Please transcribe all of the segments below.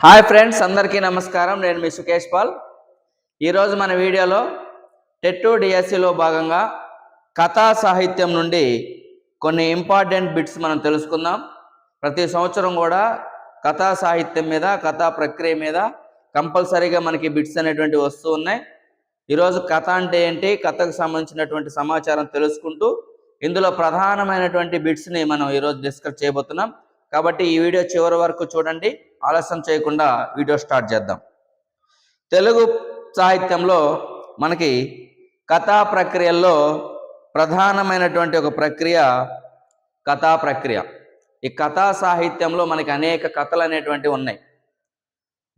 Hi friends, అందరికీ నమస్కారం. నేను మీ సుకేష్ పాల్. ఈరోజు మన వీడియోలో టెట్ డిఎస్సిలో భాగంగా కథా సాహిత్యం నుండి కొన్ని ఇంపార్టెంట్ బిట్స్ మనం తెలుసుకుందాం. ప్రతి సంవత్సరం కూడా కథా సాహిత్యం మీద, కథా ప్రక్రియ మీద కంపల్సరీగా మనకి బిట్స్ అనేటువంటివి వస్తూ ఉన్నాయి. ఈరోజు కథ అంటే ఏంటి, కథకు సంబంధించినటువంటి సమాచారం తెలుసుకుంటూ ఇందులో ప్రధానమైనటువంటి బిట్స్ని మనం ఈరోజు డిస్కస్ చేయబోతున్నాం. కాబట్టి ఈ వీడియో చివరి వరకు చూడండి. ఆలస్యం చేయకుండా వీడియో స్టార్ట్ చేద్దాం. తెలుగు సాహిత్యంలో మనకి కథా ప్రక్రియల్లో ప్రధానమైనటువంటి ఒక ప్రక్రియ కథా ప్రక్రియ. ఈ కథా సాహిత్యంలో మనకి అనేక కథలు అనేటువంటివి ఉన్నాయి.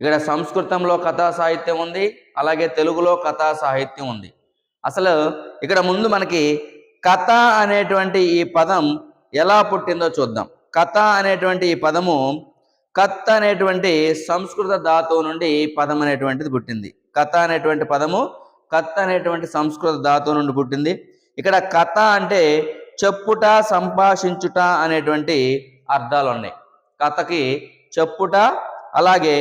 ఇక్కడ సంస్కృతంలో కథా సాహిత్యం ఉంది, అలాగే తెలుగులో కథా సాహిత్యం ఉంది. అసలు ఇక్కడ ముందు మనకి కథ అనేటువంటి ఈ పదం ఎలా పుట్టిందో చూద్దాం. కథ అనేటువంటి ఈ పదము కత్ అనేటువంటి సంస్కృత ధాతువు నుండి పదం అనేటువంటిది పుట్టింది. కథ అనేటువంటి పదము కత్ అనేటువంటి సంస్కృత ధాతువు నుండి పుట్టింది. ఇక్కడ కథ అంటే చెప్పుట, సంభాషించుట అనేటువంటి అర్థాలు ఉన్నాయి. కథకి చెప్పుట, అలాగే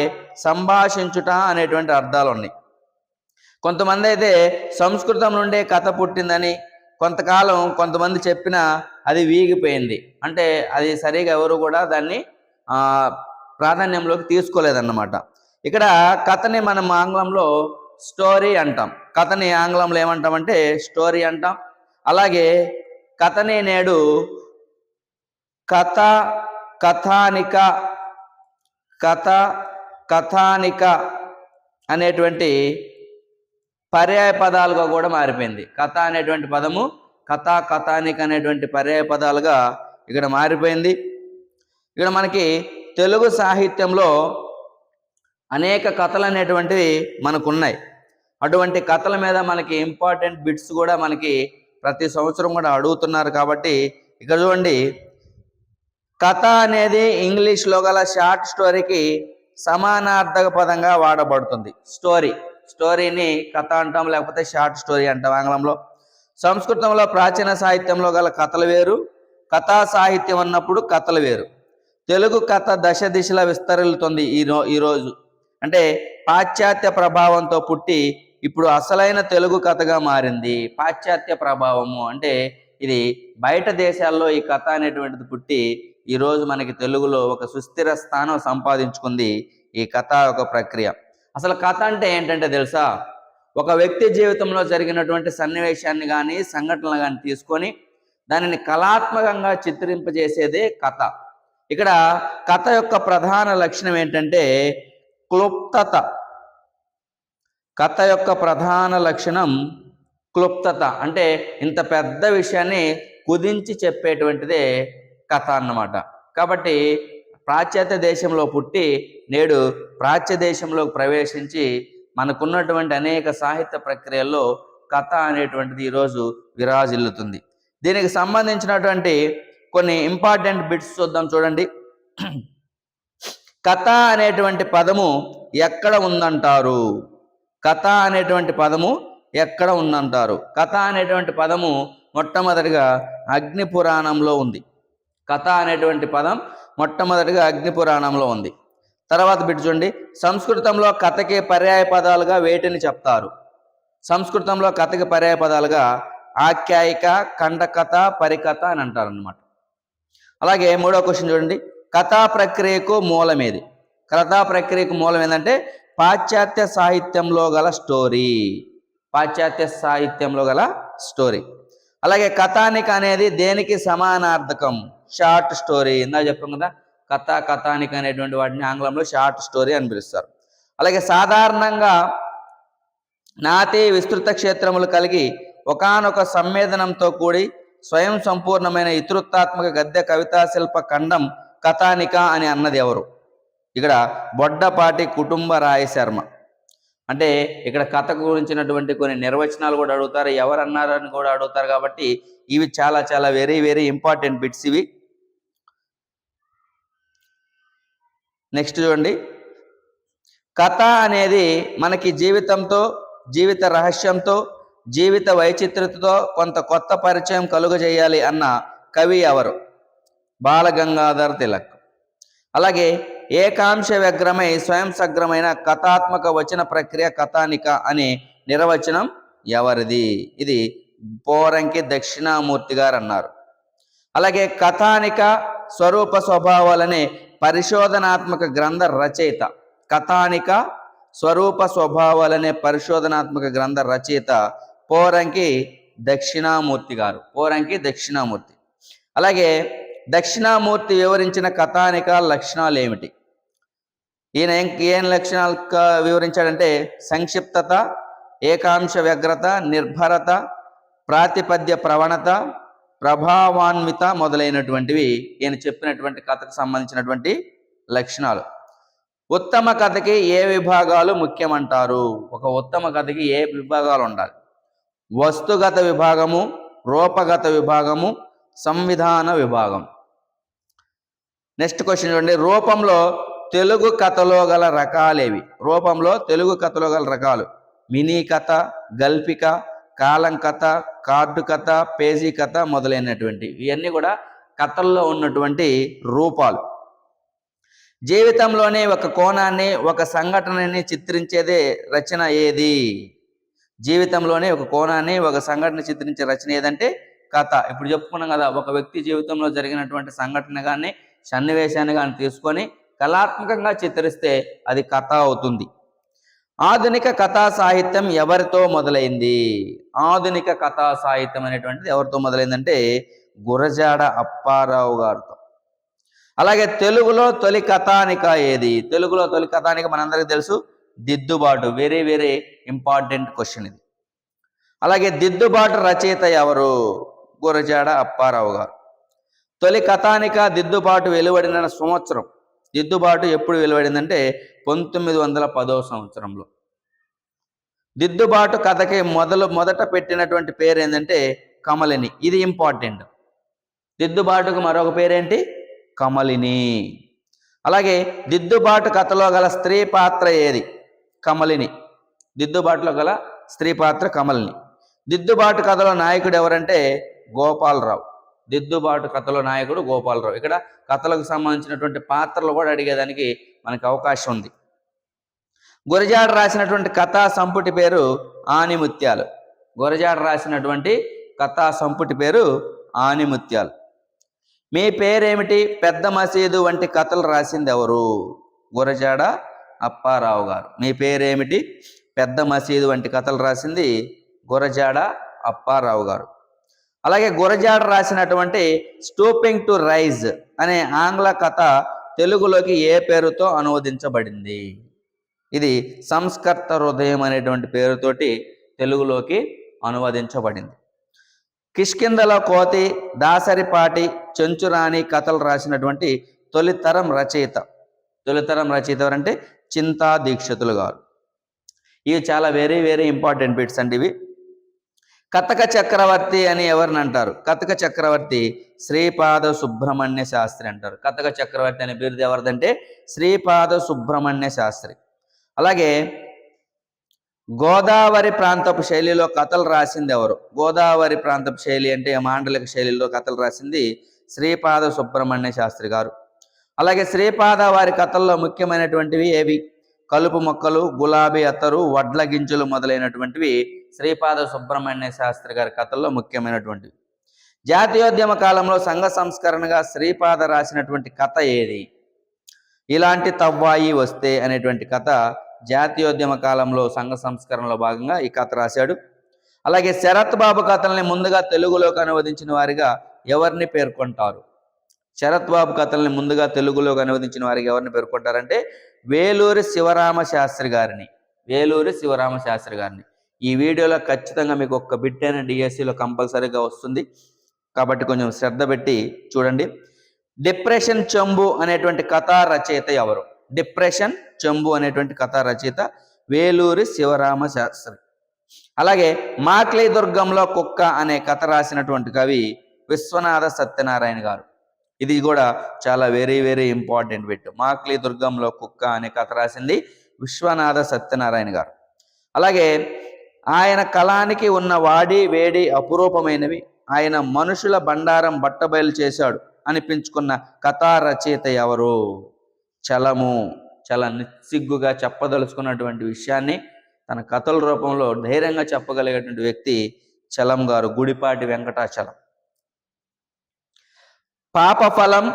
సంభాషించుట అనేటువంటి అర్థాలు ఉన్నాయి. కొంతమంది అయితే సంస్కృతం నుండే కథ పుట్టిందని, కొంతకాలం కొంతమంది చెప్పినా అది వీగిపోయింది. అంటే అది సరిగా ఎవరు కూడా దాన్ని ప్రాధాన్యంలోకి తీసుకోలేదన్నమాట. ఇక్కడ కథని మనం ఆంగ్లంలో స్టోరీ అంటాం. కథని ఆంగ్లంలో ఏమంటామంటే స్టోరీ అంటాం. అలాగే కథని నేడు కథ, కథానిక, కథ, కథానిక అనేటువంటి పర్యాయ పదాలుగా కూడా మారిపోయింది. కథ అనేటువంటి పదము కథ, కథానిక అనేటువంటి పర్యాయ పదాలుగా ఇక్కడ మారిపోయింది. ఇక్కడ మనకి తెలుగు సాహిత్యంలో అనేక కథలు అనేటువంటివి మనకు ఉన్నాయి. అటువంటి కథల మీద మనకి ఇంపార్టెంట్ బిట్స్ కూడా మనకి ప్రతి సంవత్సరం కూడా అడుగుతున్నారు. కాబట్టి ఇక్కడ చూడండి, కథ అనేది ఇంగ్లీష్లో గల షార్ట్ స్టోరీకి సమానార్థక పదంగా వాడబడుతుంది. స్టోరీని కథ అంటాం, లేకపోతే షార్ట్ స్టోరీ అంటాం ఆంగ్లంలో. సంస్కృతంలో ప్రాచీన సాహిత్యంలో గల కథలు వేరు, కథా సాహిత్యం అన్నప్పుడు కథలు వేరు. తెలుగు కథ దశ దిశలా విస్తరిల్లుతుంది ఈరోజు. అంటే పాశ్చాత్య ప్రభావంతో పుట్టి ఇప్పుడు అసలైన తెలుగు కథగా మారింది. పాశ్చాత్య ప్రభావము అంటే ఇది బయట దేశాల్లో ఈ కథ అనేటువంటిది పుట్టి ఈరోజు మనకి తెలుగులో ఒక సుస్థిర స్థానం సంపాదించుకుంది ఈ కథ ఒక ప్రక్రియ. అసలు కథ అంటే ఏంటంటే తెలుసా, ఒక వ్యక్తి జీవితంలో జరిగినటువంటి సన్నివేశాన్ని కానీ సంఘటనలు కానీ తీసుకొని దానిని కళాత్మకంగా చిత్రింపజేసేదే కథ. ఇక్కడ కథ యొక్క ప్రధాన లక్షణం ఏంటంటే క్లుప్తత. కథ యొక్క ప్రధాన లక్షణం క్లుప్తత. అంటే ఇంత పెద్ద విషయాన్ని కుదించి చెప్పేటువంటిదే కథ అన్నమాట. కాబట్టి పాశ్చాత్య దేశంలో పుట్టి నేడు ప్రాచ్య దేశంలోకి ప్రవేశించి మనకున్నటువంటి అనేక సాహిత్య ప్రక్రియల్లో కథ అనేటువంటిది ఈరోజు విరాజిల్లుతుంది. దీనికి సంబంధించినటువంటి కొన్ని ఇంపార్టెంట్ బిట్స్ చూద్దాం. చూడండి, కథ అనేటువంటి పదము ఎక్కడ ఉందంటారు? కథ అనేటువంటి పదము ఎక్కడ ఉందంటారు? కథ అనేటువంటి పదము మొట్టమొదటిగా అగ్ని పురాణంలో ఉంది. కథ అనేటువంటి పదం మొట్టమొదటిగా అగ్ని పురాణంలో ఉంది. తర్వాత బిట్ చూడండి, సంస్కృతంలో కథకి పర్యాయ పదాలుగా వేటిని చెప్తారు? సంస్కృతంలో కథకి పర్యాయ పదాలుగా ఆఖ్యాయిక, ఖండకథ, పరికథ అని అంటారు అన్నమాట. అలాగే మూడో క్వశ్చన్ చూడండి, కథా ప్రక్రియకు మూలమేది? కథా ప్రక్రియకు మూలం ఏంటంటే పాశ్చాత్య సాహిత్యంలో గల స్టోరీ. పాశ్చాత్య సాహిత్యంలో గల స్టోరీ. అలాగే కథానిక అనేది దేనికి సమానార్థకం? Short story. ఇందా చెప్పాం కదా, కథ, కథానిక అనేటువంటి వాటిని ఆంగ్లంలో షార్ట్ స్టోరీ అని పిలుస్తారు. అలాగే సాధారణంగా నాతి విస్తృత క్షేత్రములు కలిగి ఒకానొక సంవేదనంతో కూడి స్వయం సంపూర్ణమైన ఇతృత్వాత్మక గద్య కవితా శిల్ప ఖండం కథానిక అని అన్నది ఎవరు? ఇక్కడ బొడ్డపాటి కుటుంబ రాయశర్మ. అంటే ఇక్కడ కథ గురించినటువంటి కొన్ని నిర్వచనాలు కూడా అడుగుతారు, ఎవరు అన్నారని కూడా అడుగుతారు. కాబట్టి ఇవి చాలా చాలా వెరీ వెరీ ఇంపార్టెంట్ బిట్స్ ఇవి. నెక్స్ట్ చూడండి, కథ అనేది మనకి జీవితంతో, జీవిత రహస్యంతో, జీవిత వైచిత్రతతో కొంత కొత్త పరిచయం కలుగజేయాలి అన్న కవి ఎవరు? బాలగంగాధర తిలక్. అలాగే ఏకాంశ వ్యగ్రమై స్వయం సగ్రమైన కథాత్మక వచన ప్రక్రియ కథానిక అనే నిర్వచనం ఎవరిది? ఇది పోరంకి దక్షిణామూర్తి గారు అన్నారు. అలాగే కథానిక స్వరూప స్వభావాలనే పరిశోధనాత్మక గ్రంథ రచయిత, కథానిక స్వరూప స్వభావాలనే పరిశోధనాత్మక గ్రంథ రచయిత పోరంకి దక్షిణామూర్తి గారు. పోరంకి దక్షిణామూర్తి. అలాగే దక్షిణామూర్తి వివరించిన కథానిక లక్షణాలు ఏమిటి? ఈయన ఏం లక్షణాలు వివరించాడంటే సంక్షిప్తత, ఏకాంశ వ్యగ్రత, నిర్భరత, ప్రాతిపద్య ప్రవణత, ప్రభావాన్విత మొదలైనటువంటివి ఈయన చెప్పినటువంటి కథకు సంబంధించినటువంటి లక్షణాలు. ఉత్తమ కథకి ఏ విభాగాలు ముఖ్యమంటారు? ఒక ఉత్తమ కథకి ఏ విభాగాలు ఉండాలి? వస్తుగత విభాగము, రూపగత విభాగము, సంవిధాన విభాగం. నెక్స్ట్ క్వశ్చన్ చూడండి. రూపంలో తెలుగు కథలో గల రకాలేవి? రూపంలో తెలుగు కథలో గల రకాలు: మినీ కథ, గల్పిక, కాలం కథ, కార్డు కథ, పేజీ కథ మొదలైనటువంటి ఇవన్నీ కూడా కథల్లో ఉన్నటువంటి రూపాలు. జీవితంలోనే ఒక కోణాన్ని, ఒక సంఘటనని చిత్రించేదే రచన ఏది? జీవితంలోనే ఒక కోణాన్ని, ఒక సంఘటన చిత్రించే రచన ఏదంటే కథ. ఇప్పుడు చెప్పుకున్నాం కదా, ఒక వ్యక్తి జీవితంలో జరిగినటువంటి సంఘటన కానీ సన్నివేశాన్ని కానీ తీసుకొని కళాత్మకంగా చిత్రిస్తే అది కథ అవుతుంది. ఆధునిక కథా సాహిత్యం ఎవరితో మొదలైంది? ఆధునిక కథా సాహిత్యం అనేటువంటిది ఎవరితో మొదలైందంటే గురజాడ అప్పారావు గారితో. అలాగే తెలుగులో తొలి కథానిక ఏది? తెలుగులో తొలి కథానిక మనందరికీ తెలుసు, దిద్దుబాటు. వెరీ వెరీ ఇంపార్టెంట్ క్వశ్చన్ ఇది. అలాగే దిద్దుబాటు రచయిత ఎవరు? గురజాడ అప్పారావు గారు. తొలి కథానిక దిద్దుబాటు వెలువడిన సంవత్సరం, దిద్దుబాటు ఎప్పుడు వెలువడిందంటే 1910వ సంవత్సరంలో. దిద్దుబాటు కథకి మొదట పెట్టినటువంటి పేరు ఏంటంటే కమలిని. ఇది ఇంపార్టెంట్. దిద్దుబాటుకు మరొక పేరేంటి? కమలిని. అలాగే దిద్దుబాటు కథలో గల స్త్రీ పాత్ర ఏది? కమలిని. దిద్దుబాటులో గల స్త్రీ పాత్ర కమలిని. దిద్దుబాటు కథలో నాయకుడు ఎవరంటే గోపాలరావు. దిద్దుబాటు కథలో నాయకుడు గోపాలరావు. ఇక్కడ కథలకు సంబంధించినటువంటి పాత్రలు కూడా అడిగేదానికి మనకు అవకాశం ఉంది. గురజాడ రాసినటువంటి కథా సంపుటి పేరు ఆనిముత్యాలు. గురజాడ రాసినటువంటి కథా సంపుటి పేరు ఆనిముత్యాలు. మీ పేరేమిటి పెద్ద మసీదు వంటి కథలు రాసింది ఎవరు? గురజాడ అప్పారావు గారు. మీ పేరేమిటి పెద్ద మసీదు వంటి కథలు రాసింది గురజాడ అప్పారావు గారు. అలాగే గురజాడ రాసినటువంటి స్టూపింగ్ టు రైజ్ అనే ఆంగ్ల కథ తెలుగులోకి ఏ పేరుతో అనువదించబడింది? ఇది సంస్కర్త హృదయం అనేటువంటి పేరుతోటి తెలుగులోకి అనువదించబడింది. కిష్కిందల కోతి, దాసరిపాటి, చెంచురాణి కథలు రాసినటువంటి తొలితరం రచయిత ఎవరంటే చింతా దీక్షితులు గారు. ఇవి చాలా వెరీ వెరీ ఇంపార్టెంట్ బిట్స్ అండి ఇవి. కథక చక్రవర్తి అని ఎవరిని అంటారు? కథక చక్రవర్తి శ్రీపాద సుబ్రహ్మణ్య శాస్త్రి అంటారు. కథక చక్రవర్తి అనే బిరుదు ఎవరిదంటే శ్రీపాద సుబ్రహ్మణ్య శాస్త్రి. అలాగే గోదావరి ప్రాంతపు శైలిలో కథలు రాసింది ఎవరు? గోదావరి ప్రాంతపు శైలి అంటే మాండలిక శైలిలో కథలు రాసింది శ్రీపాద సుబ్రహ్మణ్య శాస్త్రి గారు. అలాగే శ్రీపాద వారి కథల్లో ముఖ్యమైనటువంటివి ఏవి? కలుపు మొక్కలు, గులాబీ అత్తరు, వడ్ల గింజలు మొదలైనటువంటివి శ్రీపాద సుబ్రహ్మణ్య శాస్త్రి గారి కథల్లో ముఖ్యమైనటువంటివి. జాతీయోద్యమ కాలంలో సంఘ సంస్కరణగా శ్రీపాద రాసినటువంటి కథ ఏది? ఇలాంటి తవ్వాయి వస్తే అనేటువంటి కథ జాతీయోద్యమ కాలంలో సంఘ సంస్కరణలో భాగంగా ఈ కథ రాశాడు. అలాగే శరత్ బాబు కథల్ని ముందుగా తెలుగులోకి అనువదించిన వారిగా ఎవరిని పేర్కొంటారు? శరత్ బాబు కథల్ని ముందుగా తెలుగులోకి అనువదించిన వారికి ఎవరిని పేర్కొంటారంటే వేలూరి శివరామ శాస్త్రి గారిని. వేలూరి శివరామ శాస్త్రి గారిని. ఈ వీడియోలో ఖచ్చితంగా మీకు ఒక్క బిట్ అయిన డిఎస్సిలో కంపల్సరీగా వస్తుంది కాబట్టి కొంచెం శ్రద్ధ పెట్టి చూడండి. డిప్రెషన్ చెంబు అనేటువంటి కథా రచయిత ఎవరు? డిప్రెషన్ చెంబు అనేటువంటి కథా రచయిత వేలూరి శివరామ శాస్త్రి. అలాగే మాక్లీ దుర్గంలో కుక్క అనే కథ రాసినటువంటి కవి విశ్వనాథ సత్యనారాయణ గారు. ఇది కూడా చాలా వెరీ వెరీ ఇంపార్టెంట్ బిట్. మాక్లీ దుర్గంలో కుక్క అనే కథ రాసింది విశ్వనాథ సత్యనారాయణ గారు. అలాగే ఆయన కళానికి ఉన్న వాడి వేడి అపురూపమైనవి, ఆయన మనుషుల బండారం బట్టబయలు చేశాడు అనిపించుకున్న కథా రచయిత ఎవరు? చలము, చాలా నిస్సిగ్గుగా చెప్పదలుచుకున్నటువంటి విషయాన్ని తన కథల రూపంలో ధైర్యంగా చెప్పగలిగేటువంటి వ్యక్తి చలం గారు, గుడిపాటి వెంకటాచలం. పాపఫలం,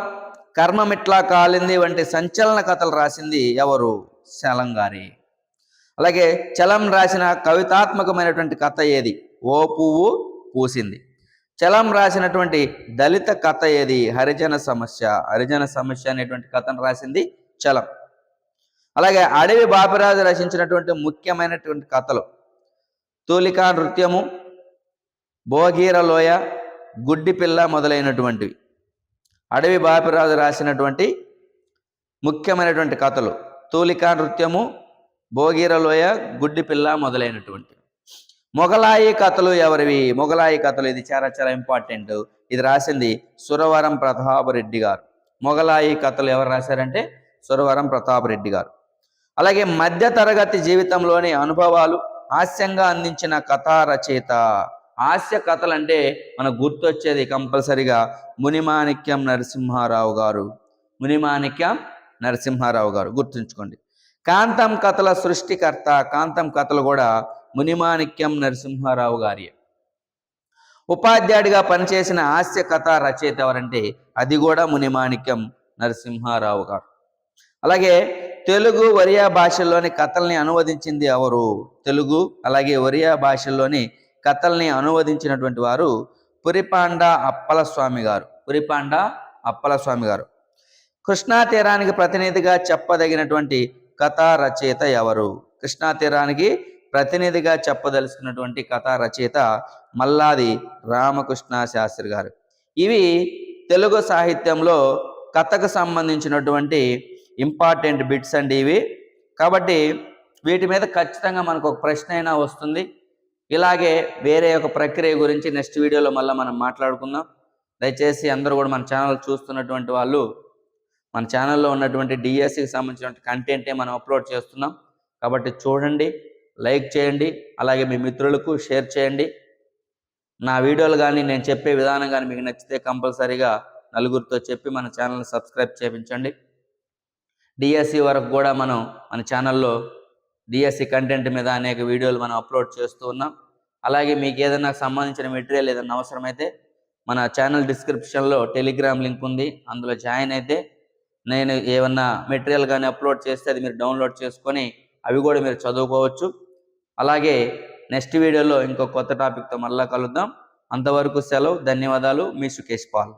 కర్మమిట్లా కాలింది వంటి సంచలన కథలు రాసింది ఎవరు? చలం గారి. అలాగే చలం రాసిన కవితాత్మకమైనటువంటి కథ ఏది? ఓ పువ్వు పూసింది. చలం రాసినటువంటి దళిత కథ ఏది? హరిజన సమస్య. హరిజన సమస్య అనేటువంటి కథను రాసింది చలం. అలాగే అడవి బాపిరాజు రచించినటువంటి ముఖ్యమైనటువంటి కథలు తూలికా నృత్యము, భోగీరలోయ, గుడ్డిపిల్ల మొదలైనటువంటివి. అడవి బాపిరాజు రాసినటువంటి ముఖ్యమైనటువంటి కథలు తూలికా నృత్యము, భోగీరలోయ, గుడ్డిపిల్ల మొదలైనటువంటి. మొగలాయి కథలు ఎవరివి? మొగలాయి కథలు, ఇది చాలా చాలా ఇంపార్టెంట్. ఇది రాసింది సురవరం ప్రతాపరెడ్డి గారు. మొగలాయి కథలు ఎవరు రాశారంటే సురవరం ప్రతాపరెడ్డి గారు. అలాగే మధ్య తరగతి జీవితంలోని అనుభవాలు హాస్యంగా అందించిన కథా రచయిత. హాస్య కథలు అంటే మనకు గుర్తొచ్చేది కంపల్సరిగా మునిమాణిక్యం నరసింహారావు గారు. మునిమాణిక్యం నరసింహారావు గారు గుర్తుంచుకోండి. కాంతం కథల సృష్టికర్త. కాంతం కథలు కూడా మునిమాణిక్యం నరసింహారావు గారి. ఉపాధ్యాయుడిగా పనిచేసిన హాస్య కథా రచయిత ఎవరంటే అది కూడా మునిమాణిక్యం నరసింహారావు గారు. అలాగే తెలుగు ఒరియా భాషల్లోని కథల్ని అనువదించింది ఎవరు? తెలుగు అలాగే ఒరియా భాషల్లోని కథల్ని అనువదించినటువంటి వారు పురిపాండ అప్పలస్వామి గారు. పురిపాండ అప్పలస్వామి గారు. కృష్ణా తీరానికి ప్రతినిధిగా చెప్పదగినటువంటి కథా రచయిత ఎవరు? కృష్ణా తీరానికి ప్రతినిధిగా చెప్పదలుచుకున్నటువంటి కథా రచయిత మల్లాది రామకృష్ణ శాస్త్రి గారు. ఇవి తెలుగు సాహిత్యంలో కథకు సంబంధించినటువంటి ఇంపార్టెంట్ బిట్స్ అండి ఇవి. కాబట్టి వీటి మీద ఖచ్చితంగా మనకు ఒక ప్రశ్న అయినా వస్తుంది. ఇలాగే వేరే ఒక ప్రక్రియ గురించి నెక్స్ట్ వీడియోలో మళ్ళీ మనం మాట్లాడుకుందాం. దయచేసి అందరూ కూడా మన ఛానల్ చూస్తున్నటువంటి వాళ్ళు మన ఛానల్లో ఉన్నటువంటి డిఎస్సికి సంబంధించిన కంటెంటే మనం అప్లోడ్ చేస్తున్నాం. కాబట్టి చూడండి, లైక్ చేయండి, అలాగే మీ మిత్రులకు షేర్ చేయండి. నా వీడియోలు కానీ నేను చెప్పే విధానం కానీ మీకు నచ్చితే కంపల్సరీగా నలుగురితో చెప్పి మన ఛానల్ని సబ్స్క్రైబ్ చేయించండి. డిఎస్సి వరకు కూడా మనం మన ఛానల్లో డిఎస్సి కంటెంట్ మీద అనేక వీడియోలు మనం అప్లోడ్ చేస్తూ ఉన్నాం. అలాగే మీకు ఏదైనా సంబంధించిన మెటీరియల్ ఏదైనా అవసరమైతే మన ఛానల్ డిస్క్రిప్షన్లో టెలిగ్రామ్ లింక్ ఉంది, అందులో జాయిన్ అయితే నేను ఏమన్నా మెటీరియల్ కానీ అప్లోడ్ చేస్తే అది మీరు డౌన్లోడ్ చేసుకొని అవి కూడా మీరు చదువుకోవచ్చు. అలాగే నెక్స్ట్ వీడియోలో ఇంకో కొత్త టాపిక్తో మళ్ళీ కలుద్దాం. అంతవరకు సెలవు. ధన్యవాదాలు. మీ సుకేష్ పాల్.